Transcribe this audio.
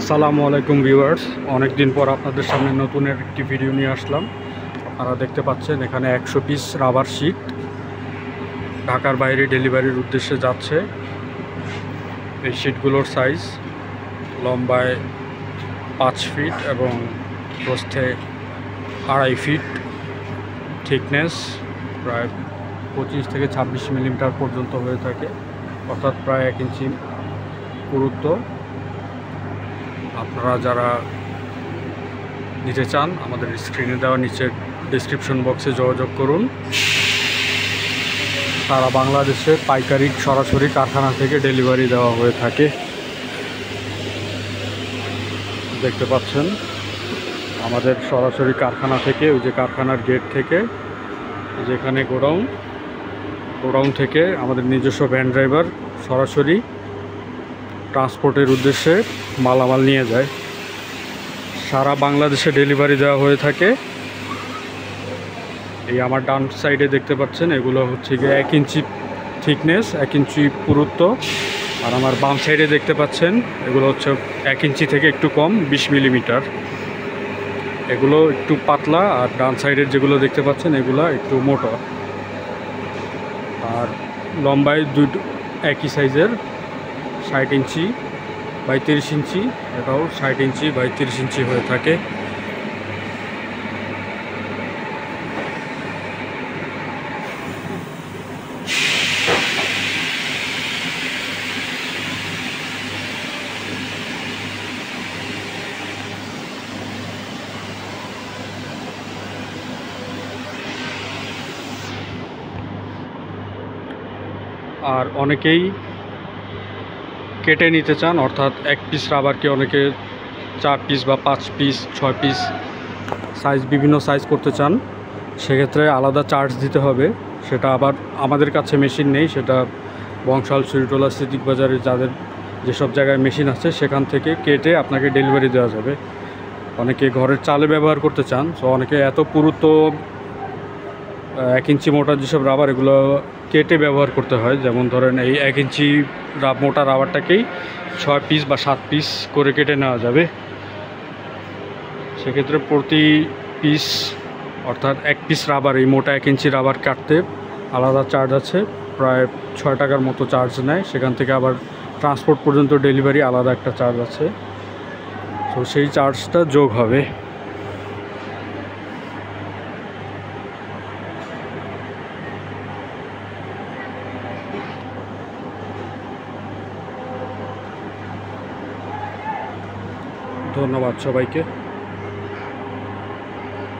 আসসালামু আলাইকুম ভিউয়ার্স, অনেক দিন পর আপনাদের সামনে নতুন একটি ভিডিও নিয়ে আসলাম। আপনারা দেখতে পাচ্ছেন এখানে 100 পিস রাবার শিট ঢাকার বাইরে ডেলিভারির উদ্দেশ্যে যাচ্ছে। এই শিটগুলোর সাইজ লম্বায় 5 ফিট এবং প্রস্থে 2.5 ফিট, থিকনেস প্রায় 25 থেকে 26 মিলিমিটার পর্যন্ত হয়ে থাকে, অর্থাৎ প্রায় 1 ইঞ্চি পুরুত্ব। আপনারা যারা নিতে চান আমাদের স্ক্রিনে দেওয়া নিচের ডেসক্রিপশন বক্সে যোগাযোগ করুন। সারা বাংলাদেশে পাইকারি সরাসরি কারখানা থেকে ডেলিভারি দেওয়া হয়ে থাকে। দেখতে পাচ্ছেন আমাদের সরাসরি কারখানা থেকে, ওই যে কারখানার গেট থেকে, যেখানে গোডাউন থেকে আমাদের নিজস্ব ভ্যান ড্রাইভার সরাসরি ট্রান্সপোর্টের উদ্দেশ্যে মালামাল নিয়ে যায়। সারা বাংলাদেশে ডেলিভারি দেওয়া হয়ে থাকে। এই আমার ডান সাইডে দেখতে পাচ্ছেন এগুলো হচ্ছে গিয়ে 1 ইঞ্চি থিকনেস, 1 ইঞ্চি পুরুত্ব। আর আমার বাম সাইডে দেখতে পাচ্ছেন এগুলো হচ্ছে 1 ইঞ্চি থেকে একটু কম, 20 মিলিমিটার। এগুলো একটু পাতলা, আর ডান সাইডের যেগুলো দেখতে পাচ্ছেন এগুলো একটু মোটা। আর লম্বায় একই সাইজের 60 ইঞ্চি বাই 30 ইঞ্চি, এটাও 60 ইঞ্চি বাই 30 ইঞ্চি হয়ে থাকে। আর অনেকেই কেটে নিতে চান, অর্থাৎ 1 পিস রাবারকে অনেকে 4 পিস বা 5 পিস 6 পিস সাইজ, বিভিন্ন সাইজ করতে চান, সেক্ষেত্রে আলাদা চার্জ দিতে হবে। সেটা আবার আমাদের কাছে মেশিন নেই, সেটা বংশাল, চুরিটোলা, সিদ্দিক বাজারে যাদের যেসব জায়গায় মেশিন আছে সেখান থেকে কেটে আপনাকে ডেলিভারি দেওয়া যাবে। অনেকে ঘরের চালে ব্যবহার করতে চান, সো অনেকে এত পুরুত্ব 1 ইঞ্চি মোটা যেসব রাবার এগুলো কেটে ব্যবহার করতে হয়। যেমন ধরেন এই 1 ইঞ্চি মোটা রাবারটাকেই 6 পিস বা 7 পিস করে কেটে নেওয়া যাবে। সেক্ষেত্রে প্রতি পিস, অর্থাৎ 1 পিস রাবার, এই মোটা 1 ইঞ্চি রাবার কাটতে আলাদা চার্জ আছে, প্রায় 6 টাকার মতো চার্জ নেয়। সেখান থেকে আবার ট্রান্সপোর্ট পর্যন্ত ডেলিভারি আলাদা একটা চার্জ আছে, তো সেই চার্জটা যোগ হবে। ধন্যবাদ সবাইকে।